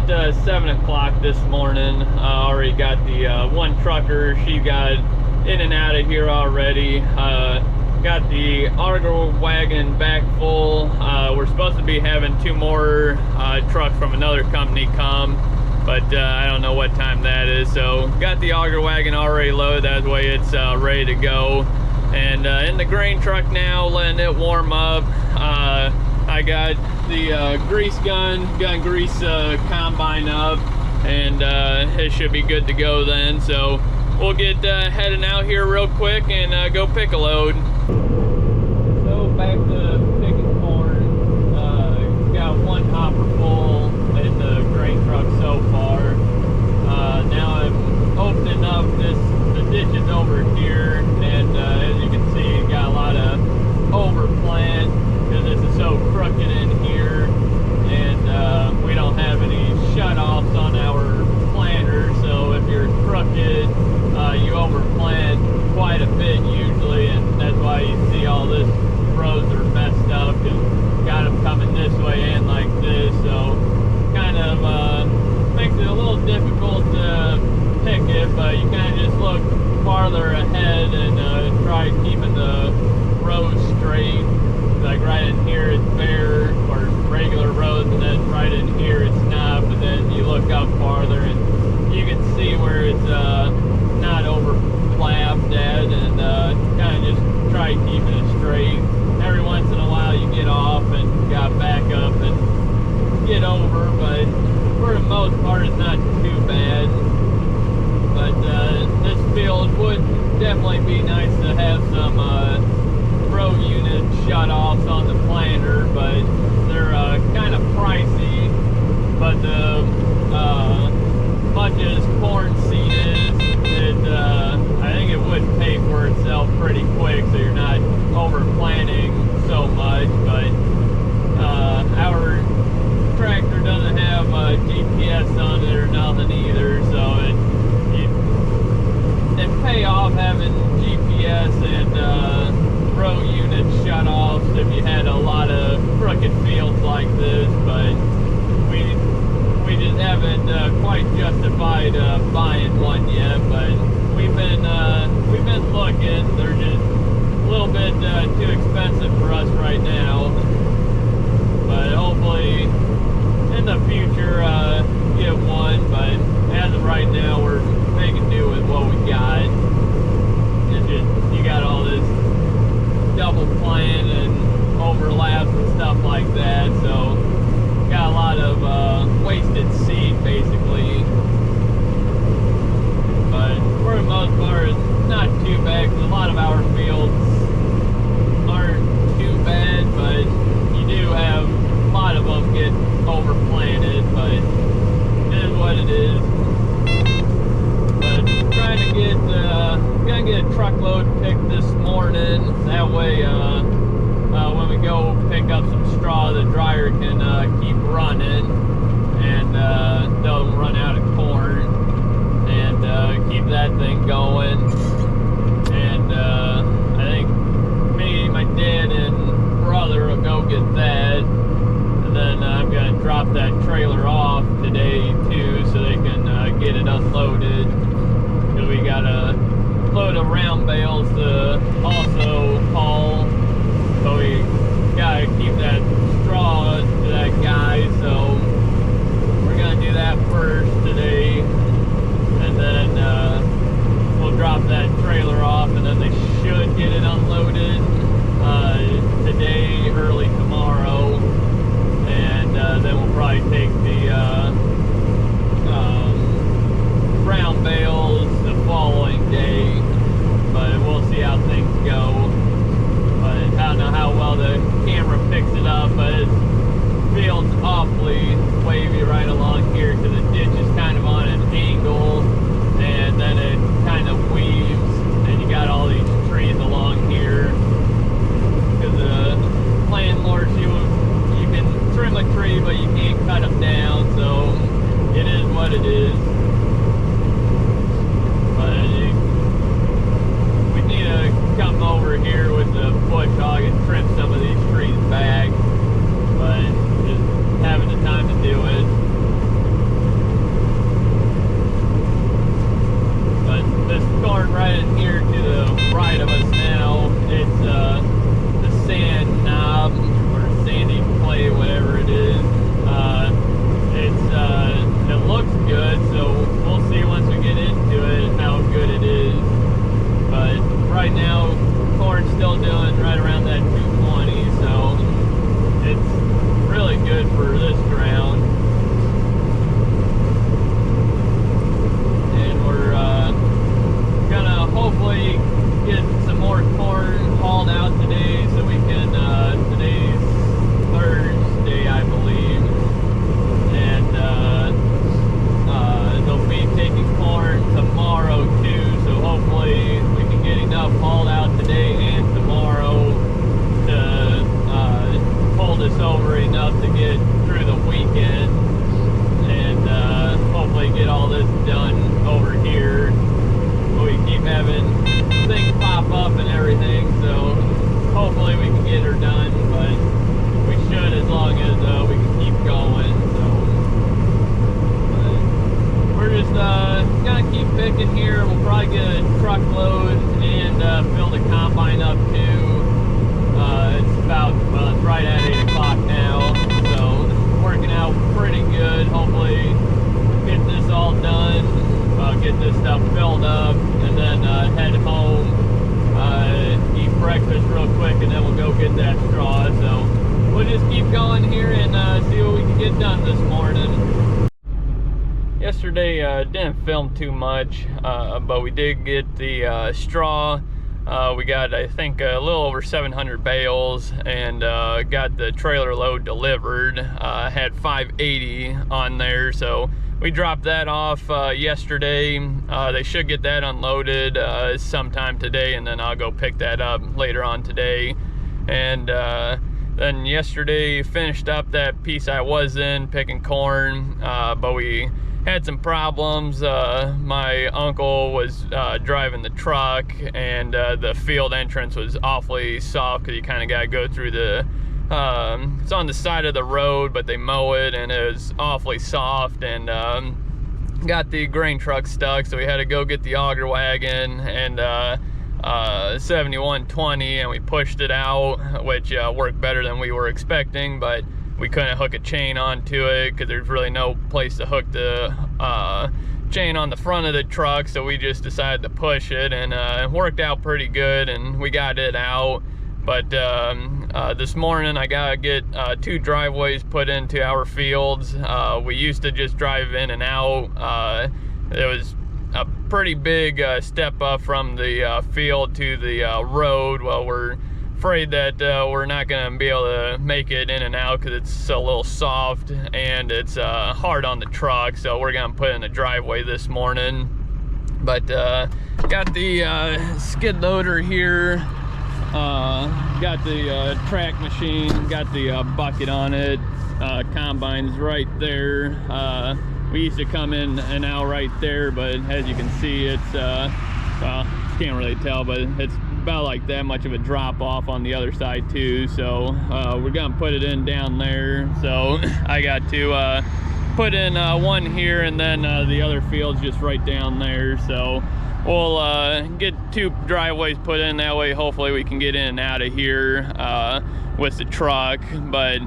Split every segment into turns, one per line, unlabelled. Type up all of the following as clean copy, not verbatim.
about 7 o'clock this morning. Already got the one trucker. She got in and out of here already. Got the auger wagon back full. We're supposed to be having 2 more trucks from another company come, but I don't know what time that is. So got the auger wagon already loaded. That way it's ready to go. And in the grain truck now, letting it warm up. I got the grease gun grease combine up, and it should be good to go then. So we'll get heading out here real quick and go pick a load. So back to picking corn. Got 1 hopper full in the grain truck so far. Now I'm opening up the ditches over here, and as you can see, got a lot of overplant because this is so crooked in here, and we don't have any shutoffs on our planter. So if you're crooked, you overplant quite a bit usually, and that's why you see all this roads are messed up, because got them coming this way and like this. So kind of makes it a little difficult to pick it, but you kind of just look farther ahead and try keeping the road straight. Like right in here it's bare or regular roads, and then right in here it's not, but then you look up farther and you can see where it's not overflapped at, and kind of just try keeping it straight. Every once in a while you get off and got back up and get over, but for the most part it's not too bad. But this field would definitely be nice to have some row unit shutoffs on the planter, but they're kind of pricey. But the much as corn seed is, I think it would pay for itself pretty quick, so you're not overplanting so much. But our tractor doesn't have GPS on it or nothing either, so it'd pay off having GPS and row unit shutoffs if you had a lot of crooked fields like this, but we just haven't quite justified buying one yet. But we've been looking. They're just a little bit too expensive for us right now, but hopefully in the future get one. But as of right now, we're making do with what we got. It's just, you got all this double plant and overlaps and stuff like that, so got a lot of wasted seed basically. But for the most part it's not too bad, because a lot of our fields aren't too bad, but you do have a lot of them get overplanted, but it is what it is. But trying to get gonna get a truckload picked this morning, that way when we go pick up some straw, the dryer can keep running and don't run out of corn, and keep that thing going. And I think me, my dad, and brother will go get that, and then I'm gonna drop that trailer off today too, so they can get it unloaded, because we got a load of round bales to also haul, so we gotta keep that straw to that guy. So we're gonna do that first today, and then we'll drop that trailer off, and then they should get it unloaded today, early tomorrow, and then we'll probably take the round bales the following day. But we'll see how things go. But I don't know how well the camera picks it up, but it feels awfully wavy right along here, because the ditch is kind of on an angle, and then it kind of weaves, and you got all these trees along here. Because the landlord, you can trim a tree, but you can't cut them down, so it is what it is. Come over here with the bush hog and trim some of these trees back, but just having the time to do it. right now, corn's still doing right around that 220, so it's really good for this ground. And we're gonna hopefully get some more corn hauled out today, so we can, today's Thursday, I believe, and they'll be taking corn tomorrow too, so hopefully we can get enough hauled out today and tomorrow to pull this over enough to get through the weekend, and hopefully get all this done over here. We keep having things pop up and everything, so hopefully we can get her done, but we should, as long as we can keep going. So we're just gonna keep picking here. We'll probably get a truckload and fill the combine up too. It's about, well, it's right at 8 o'clock now, so this is working out pretty good. Hopefully get this all done, get this stuff filled up, and then head home, eat breakfast real quick, and then we'll go get that straw. So we'll just keep going here and see what we can get done this morning. Yesterday didn't film too much, but we did get the straw. We got, I think, a little over 700 bales, and got the trailer load delivered. Had 580 on there, so we dropped that off yesterday. They should get that unloaded sometime today, and then I'll go pick that up later on today. And then yesterday finished up that piece I was in picking corn, but we had some problems. My uncle was driving the truck, and the field entrance was awfully soft because you kind of got to go through the it's on the side of the road, but they mow it, and it was awfully soft, and got the grain truck stuck, so we had to go get the auger wagon and 7120, and we pushed it out, which worked better than we were expecting, but we couldn't hook a chain onto it because there's really no place to hook the chain on the front of the truck, so we just decided to push it, and it worked out pretty good, and we got it out. But this morning I gotta get 2 driveways put into our fields. We used to just drive in and out. It was a pretty big step up from the field to the road. Well, we're afraid that we're not gonna be able to make it in and out because it's a little soft and it's hard on the truck, so we're gonna put in a driveway this morning. But got the skid loader here, got the track machine, got the bucket on it, combine's right there. We used to come in and out right there, but as you can see, it's well, you can't really tell, but it's about like that much of a drop off on the other side too, so we're gonna put it in down there. So I got to put in one here, and then the other field's just right down there, so we'll get 2 driveways put in. That way hopefully we can get in and out of here with the truck. But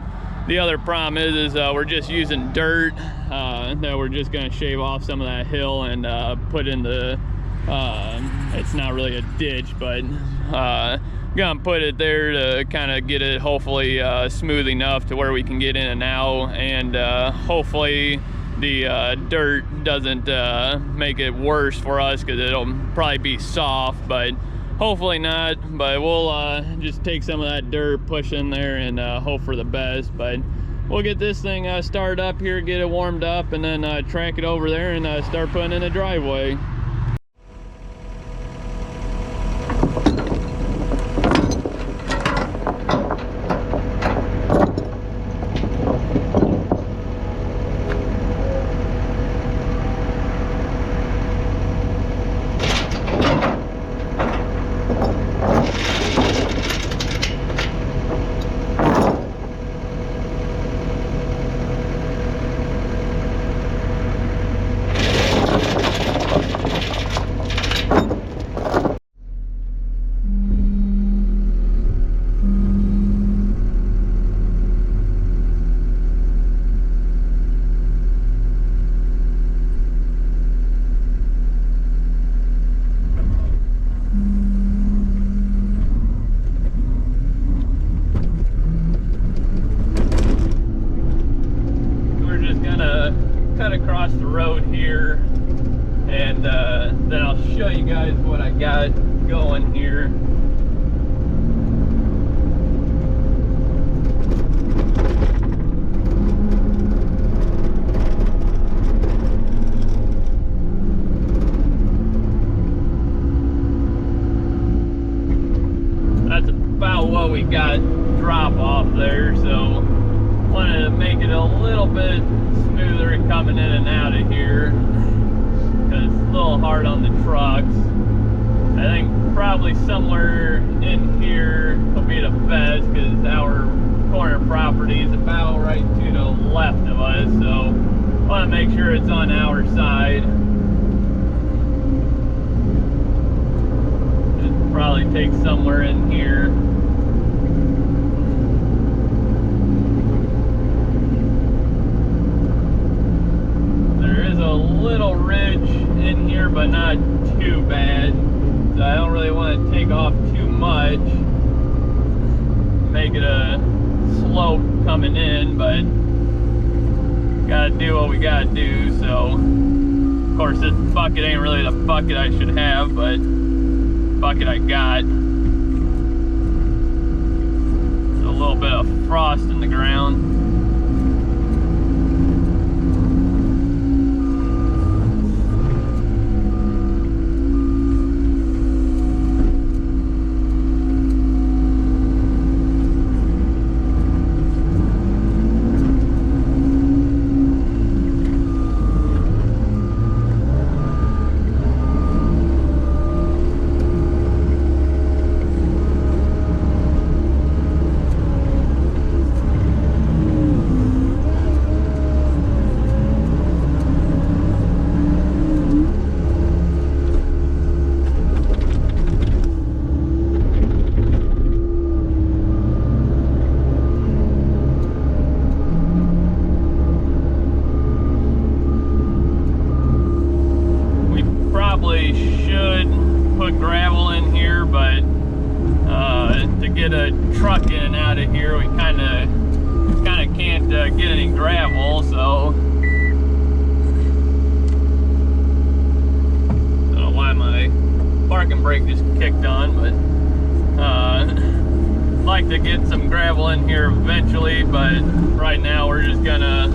the other problem is we're just using dirt that we're just gonna shave off some of that hill and put in the it's not really a ditch, but gonna put it there to kind of get it hopefully smooth enough to where we can get in and out, and hopefully the dirt doesn't make it worse for us, because it'll probably be soft, but hopefully not. But we'll just take some of that dirt, push in there, and hope for the best. But we'll get this thing started up here, get it warmed up, and then track it over there and start putting in the driveway. what I got going here. That's about what we got drop off there, so wanted to make it a little bit smoother coming in and out of here, because it's a little hard on the trucks. I think probably somewhere in here will be the best, because our corner property is about right to the left of us, so want to make sure it's on our side. It'd probably take somewhere in here. A little ridge in here, but not too bad, so I don't really want to take off too much, make it a slope coming in, but gotta do what we gotta do. So of course this bucket ain't really the bucket I should have, but bucket I got. There's a little bit of frost in the ground. Should put gravel in here, but to get a truck in and out of here, we kind of can't get any gravel. So I don't know why my parking brake just kicked on, but I'd like to get some gravel in here eventually. But right now we're just gonna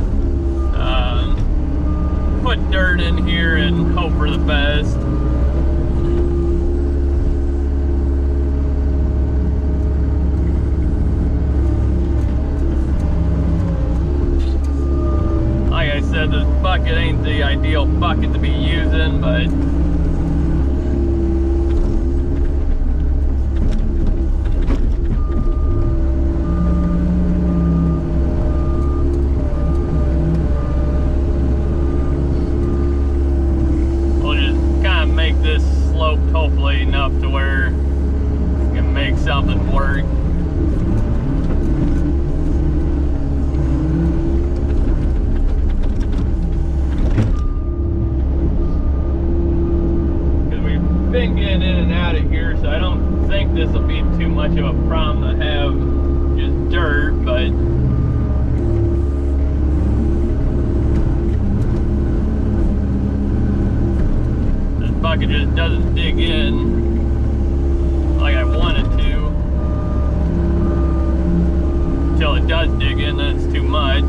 put dirt in here and hope for the best. Like I said, this bucket ain't the ideal bucket to be using, but make this sloped hopefully enough to where we can make something work. Because we've been getting in and out of here, so I don't think this will be too much of a problem to have just dirt, but bucket just doesn't dig in like I want it to. Until it does dig in, then it's too much.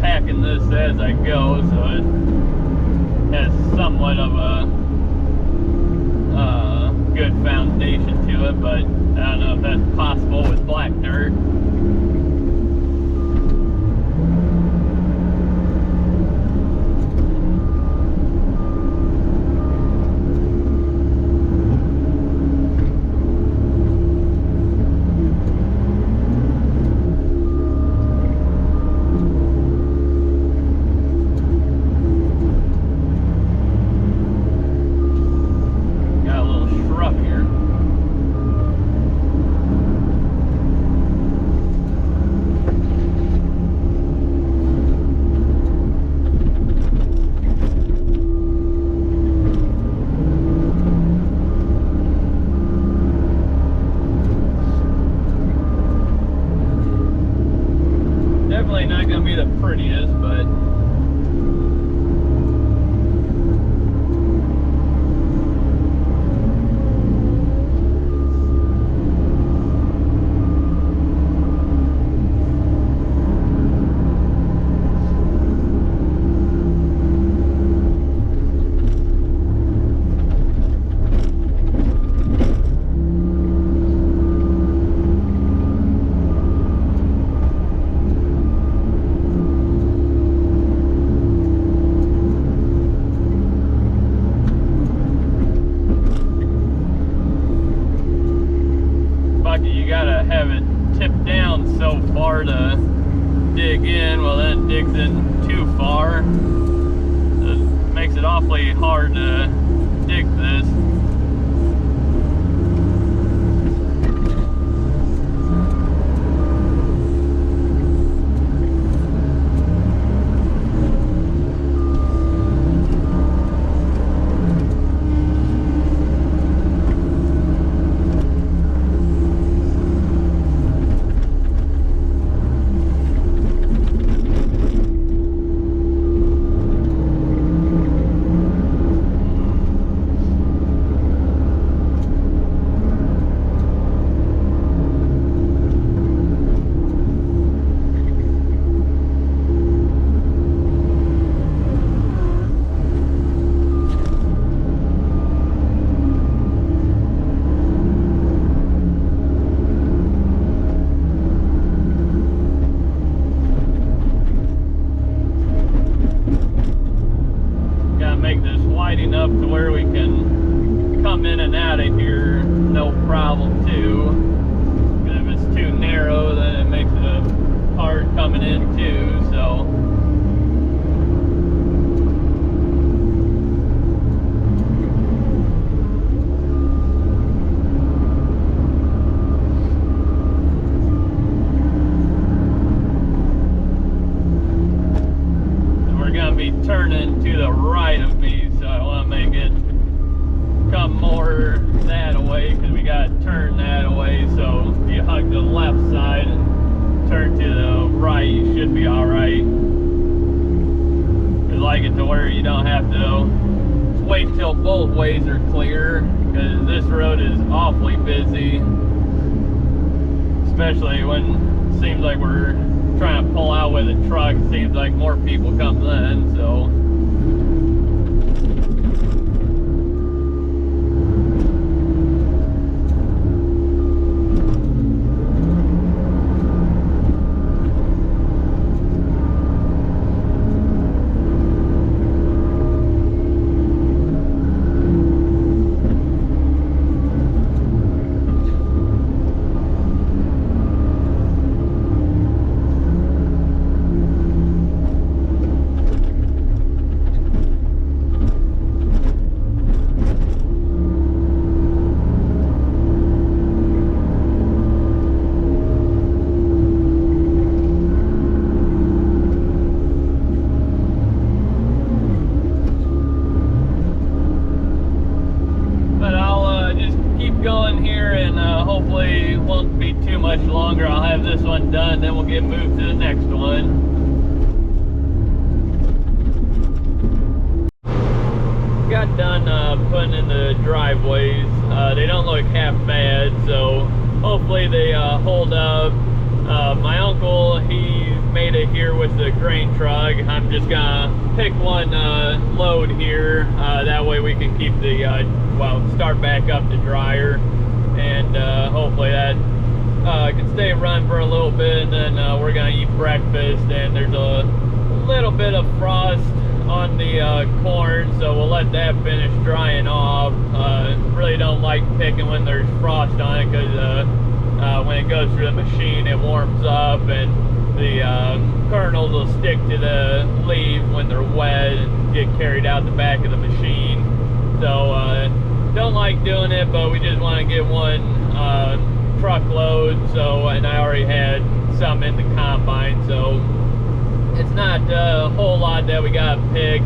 Packing this as I go, so it has somewhat of a good foundation to it, but I don't know if that's possible with black dirt. so far to dig in. Well, then it digs in too far. It makes it awfully hard to dig this. Enough to where we can come in and out of here no problem too. Because if it's too narrow, then it makes it hard coming in too. So we're gonna be turning to the right of me. I want to make it come more that way because we got to turn that way. So if you hug the left side and turn to the right, you should be alright. I like it to where you don't have to wait till both ways are clear, because this road is awfully busy, especially when it seems like we're trying to pull out with a truck. It seems like more people come then, so hopefully won't be too much longer. I'll have this one done, then we'll get moved to the next one. Got done putting in the driveways. They don't look half bad, so hopefully they hold up. My uncle, he made it here with the grain truck. I'm just gonna pick one load here. That way we can keep the, start back up the dryer. And hopefully that can stay run for a little bit, and then we're gonna eat breakfast. And there's a little bit of frost on the corn, so we'll let that finish drying off. Really don't like picking when there's frost on it, because when it goes through the machine it warms up and the kernels will stick to the leaves when they're wet and get carried out the back of the machine. So don't like doing it, but we just want to get one truckload. So, and I already had some in the combine, so it's not a whole lot that we got picked,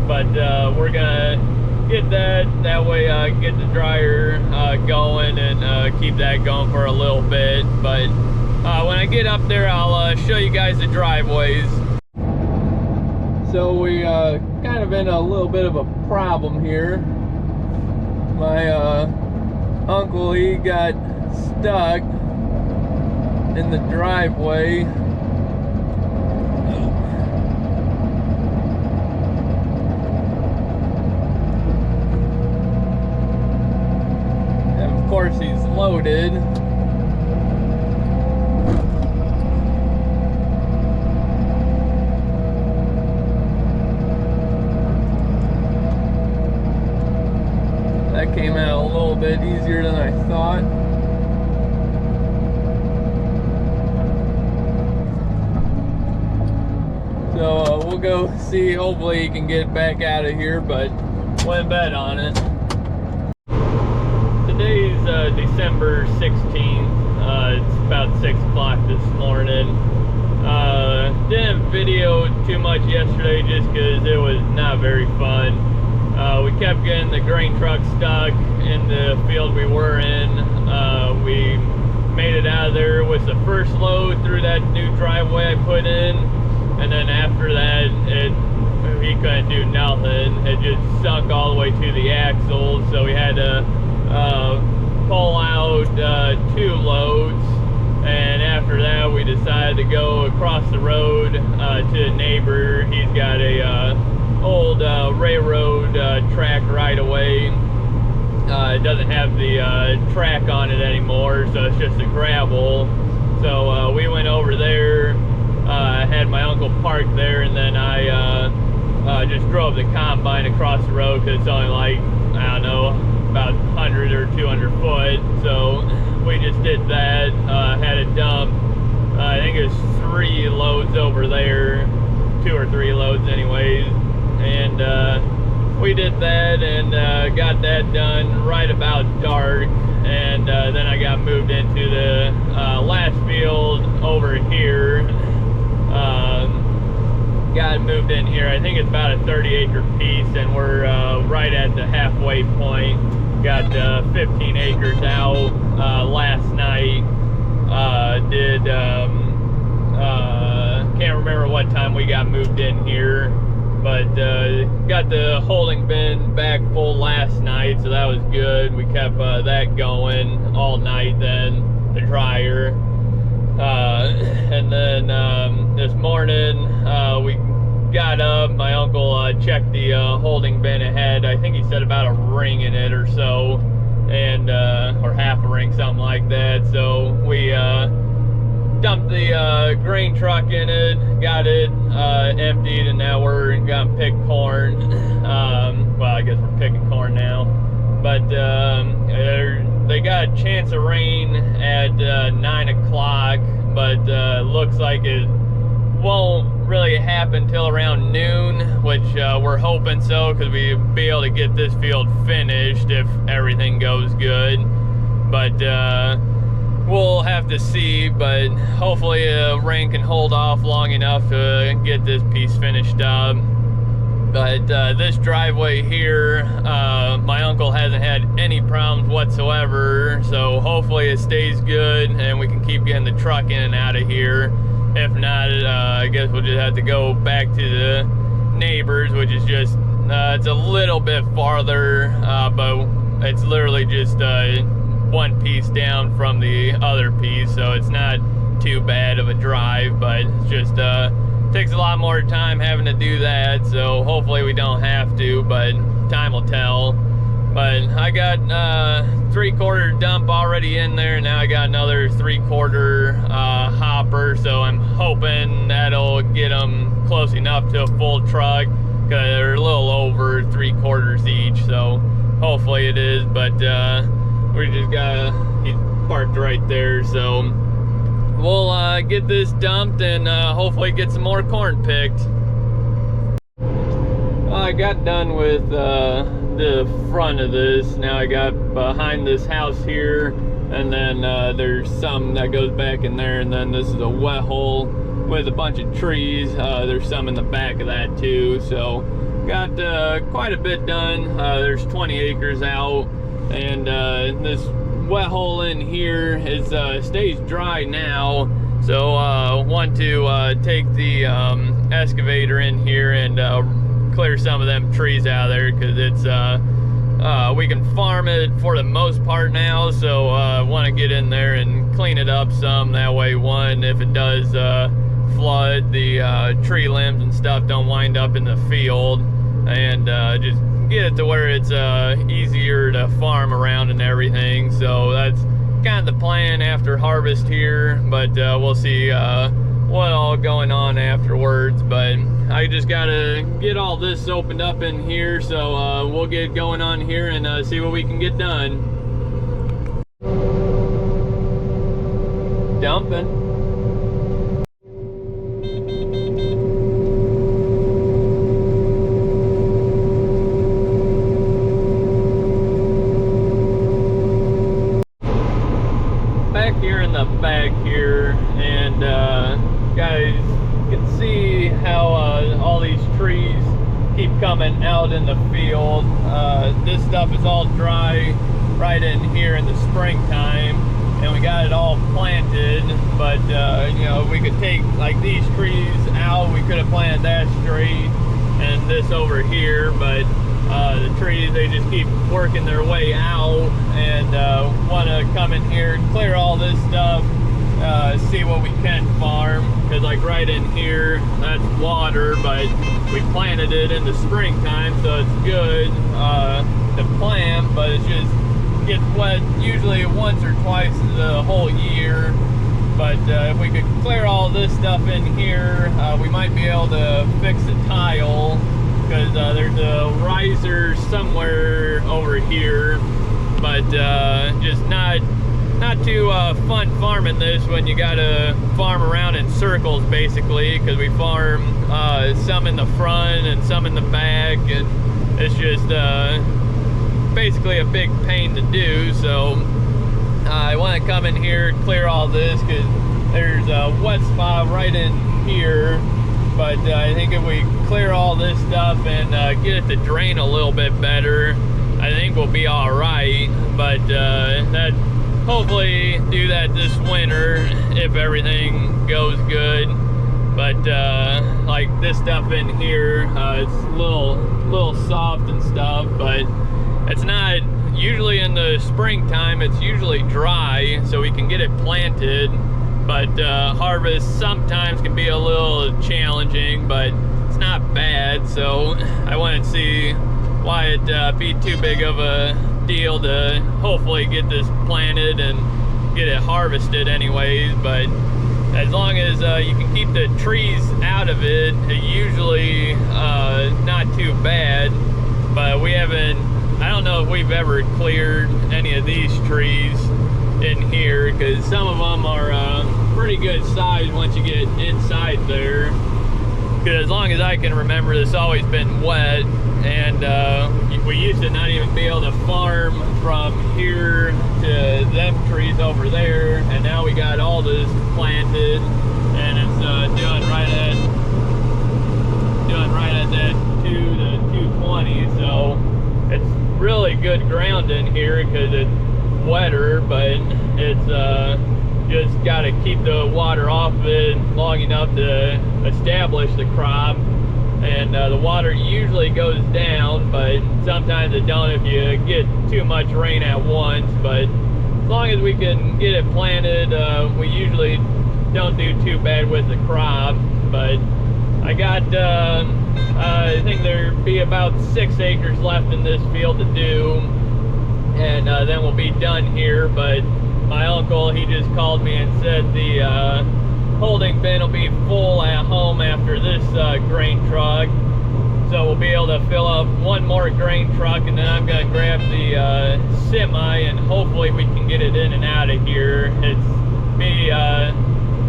but we're gonna get that way, get the dryer going, and keep that going for a little bit. But when I get up there, I'll show you guys the driveways. So we kind of in a little bit of a problem here. My uncle, he got stuck in the driveway. And of course he's loaded. That came out a little bit easier than I thought. we'll go see. Hopefully he can get back out of here, but wouldn't bet on it. Today's December 16th. It's about 6 o'clock this morning. Didn't video too much yesterday just because it was not very fun. We kept getting the grain truck stuck in the field we were in. We made it out of there with the first load through that new driveway I put in, and then after that he couldn't do nothing. It just sunk all the way to the axle, so we had to pull out 2 loads, and after that we decided to go across the road to a neighbor. He's got a old railroad track right away. It doesn't have the track on it anymore, so it's just a gravel. So we went over there, had my uncle parked there, and then I just drove the combine across the road because it's only like, I don't know, about 100 or 200 foot. So we just did that, had a dump. I think it was 3 loads over there, 2 or 3 loads anyways. And we did that and got that done right about dark, and then I got moved into the last field over here. Got moved in here. I think it's about a 30-acre piece, and we're right at the halfway point. Got 15 acres out last night. Can't remember what time we got moved in here, but got the holding bin back full last night, so that was good. We kept that going all night then, the dryer. And then this morning we got up. My uncle checked the holding bin. It had, I think he said, about a ring in it or so, and or half a ring, something like that. So we dumped the grain truck in it, got it emptied, and now we're gonna pick corn. Well, I guess we're picking corn now, but they got a chance of rain at 9 o'clock, but looks like it won't really happen till around noon, which we're hoping so, because we'll be able to get this field finished if everything goes good. But we'll have to see, but hopefully rain can hold off long enough to get this piece finished up. But this driveway here, my uncle hasn't had any problems whatsoever, so hopefully it stays good and we can keep getting the truck in and out of here. If not, I guess we'll just have to go back to the neighbors, which is just, it's a little bit farther, but it's literally just one piece down from the other piece, so it's not too bad of a drive, but it's just takes a lot more time having to do that, so hopefully we don't have to, but time will tell. But I got 3/4 dump already in there, and now I got another 3/4 hopper, so I'm hoping that'll get them close enough to a full truck, because they're a little over 3/4 each, so hopefully it is. But we just gotta, he's parked right there, so we'll get this dumped and hopefully get some more corn picked. I got done with the front of this. Now I got behind this house here, and then there's some that goes back in there, and then this is a wet hole with a bunch of trees. There's some in the back of that too, so got quite a bit done. There's 20 acres out, and this wet hole in here is stays dry now, so want to take the excavator in here and clear some of them trees out of there, because it's we can farm it for the most part now, so want to get in there and clean it up some. That way, one, if it does flood, the tree limbs and stuff don't wind up in the field, and just get it to where it's easier to farm around and everything. So that's kind of the plan after harvest here, but we'll see what all going on afterwards. But I just gotta get all this opened up in here, so we'll get going on here and see what we can get done. Dumping. back here, and guys can see how all these trees keep coming out in the field. This stuff is all dry right in here in the springtime, and we got it all planted, but you know, we could take like these trees out. We could have planted that straight and this over here, but the trees, they just keep working their way out, and want to come in here and clear all this stuff, see what we can farm, because like right in here, that's water, but we planted it in the springtime, so it's good to plant, but it's just gets wet usually once or twice the whole year. But if we could clear all this stuff in here, we might be able to fix the tile, because there's a riser somewhere over here, but just not too fun farming this when you gotta farm around in circles, basically, because we farm some in the front and some in the back, and it's just basically a big pain to do. So I want to come in here and clear all this, because there's a wet spot right in here, but I think if we clear all this stuff and get it to drain a little bit better, I think we'll be all right. But that hopefully do that this winter if everything goes good. But like this stuff in here, it's a little soft and stuff, but it's not. Usually in the springtime, it's usually dry, so we can get it planted, but harvest sometimes can be a little challenging, but it's not bad. So I want to see why it be too big of a deal to hopefully get this planted and get it harvested anyways. But as long as you can keep the trees out of it, usually not too bad. But we haven't, I don't know if we've ever cleared any of these trees in here, because some of them are pretty good size once you get inside there. Because as long as I can remember, this always been wet, and we used to not even be able to farm from here to them trees over there, and now we got all this planted, and it's doing right at that 2 to 220. So it's really good ground in here because it's wetter, but it's just got to keep the water off it long enough to establish the crop. And the water usually goes down, but sometimes it don't if you get too much rain at once. But as long as we can get it planted, we usually don't do too bad with the crop. But I got I think there'd be about 6 acres left in this field to do, and then we'll be done here. But my uncle, he just called me and said the holding bin will be full at home after this grain truck, so we'll be able to fill up one more grain truck, and then I'm gonna grab the semi, and hopefully we can get it in and out of here. It's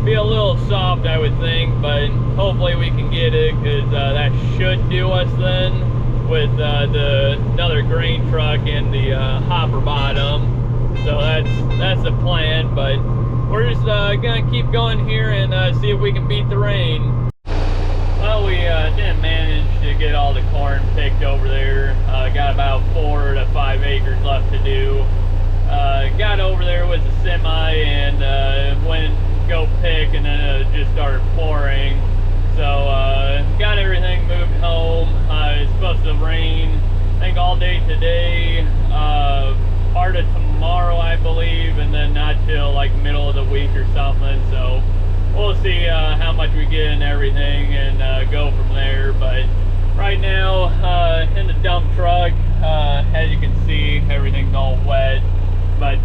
be a little soft, I would think, but hopefully we can get it, because that should do us then with another grain truck and the hopper bottom. So that's the plan. But we're just gonna keep going here and see if we can beat the rain. Well, we didn't manage to get all the corn picked over there. Got about 4 to 5 acres left to do. Got over there with the semi and went go pick, and then it just started pouring. So got everything moved home. It's supposed to rain, I think, all day today, part of tomorrow, I believe, and then not till like middle of the week or something. So we'll see how much we get and everything, and go from there. But right now, in the dump truck, as you can see, everything's all wet. But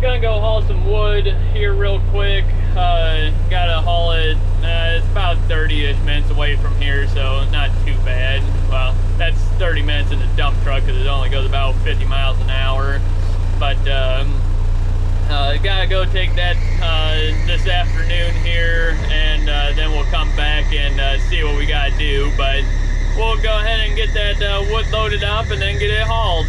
gonna go haul some wood here real quick. Gotta haul it, it's about 30-ish minutes away from here, so not too bad. Well, that's 30 minutes in the dump truck because it only goes about 50 miles an hour. But gotta go take that this afternoon here, and then we'll come back and see what we gotta do. But we'll go ahead and get that wood loaded up and then get it hauled.